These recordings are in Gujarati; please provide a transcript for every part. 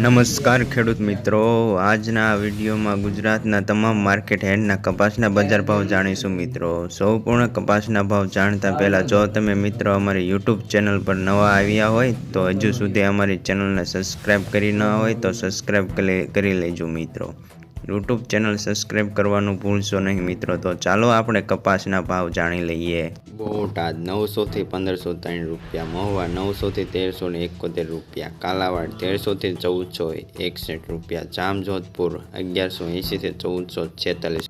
નમસ્કાર ખેડૂત મિત્રો, આજના વિડીયોમાં ગુજરાતના તમામ માર્કેટ યાર્ડના કપાસના બજાર ભાવ જાણીશું મિત્રો। સંપૂર્ણ કપાસના ભાવ જાણતા પહેલાં જો તમે મિત્રો અમારી યુટ્યુબ ચેનલ પર નવા આવ્યા હોય તો હજુ સુધી અમારી ચેનલને સબસ્ક્રાઈબ કરી ન હોય તો સબસ્ક્રાઈબ કરી લેજો મિત્રો। યુટ્યુબ ચેનલ સબસ્ક્રાઈબ કરવાનું ભૂલશો નહીં મિત્રો। તો ચાલો આપણે કપાસના ભાવ જાણી લઈએ। બોટાદ 900 થી 1503 રૂપિયા, મહુવા 900 થી 1371 રૂપિયા, કાલાવાડ 1300 થી 1461 રૂપિયા, જામજોધપુર 1180 થી 1446,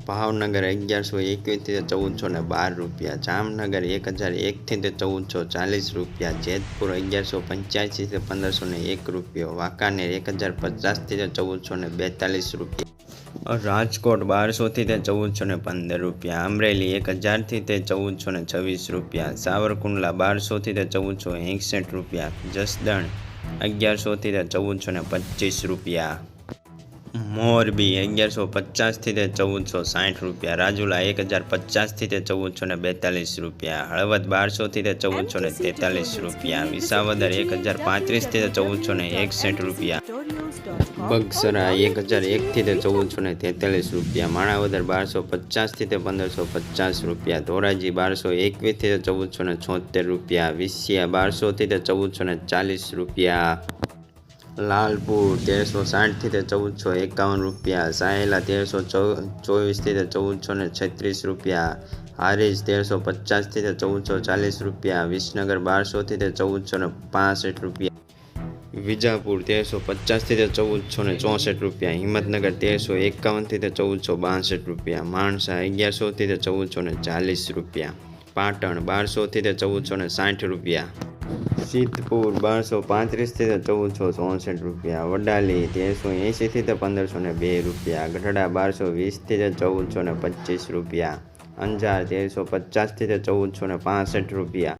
ભાવનગર 1121 થી 1412 રૂપિયા, જામનગર 1001 થી 1440 રૂપિયા, જેતપુર 1185 થી 1501 રૂપિયો, વાંકાનેર 1050 થી 1442 રૂપિયા, રાજકોટ 1200 થી 1415 રૂપિયા, અમરેલી 1000 થી 1426 રૂપિયા, સાવરકુંડલા 1200 થી 1461 રૂપિયા, જસદણ 1100 થી 1425 રૂપિયા, મોરબી 1150 થી 1460 રૂપિયા, રાજુલા 1050 થી 1442 રૂપિયા, હળવદ 1200 થી 1443 રૂપિયા, વિસાવદર 1035 થી 1461 રૂપિયા, બગસરા 1001 થી 1443 રૂપિયા, માણાવદર 1250 થી 1550 રૂપિયા, ધોરાજી 1221 થી 1476 રૂપિયા, વિસિયા 1200 થી 1440 રૂપિયા, લાલપુર 1360 થી 1451 રૂપિયા, સાયલા 1324 થી 1436 રૂપિયા, હારીજ 1350 થી 1440 રૂપિયા, વિસનગર 1200 થી 1465 રૂપિયા, વિજાપુર 1350 થી 1464 રૂપિયા, હિંમતનગર 1351 થી 1462 રૂપિયા, માણસા 1100 થી 1440 રૂપિયા, પાટણ 1200 થી 1460 રૂપિયા, સિદ્ધપુર 1235 થી 1464 રૂપિયા, વડાલી 1380 થી 1502 રૂપિયા, ગઢડા 1220 થી 1425 રૂપિયા, અંજાર 1350 થી 1465 રૂપિયા,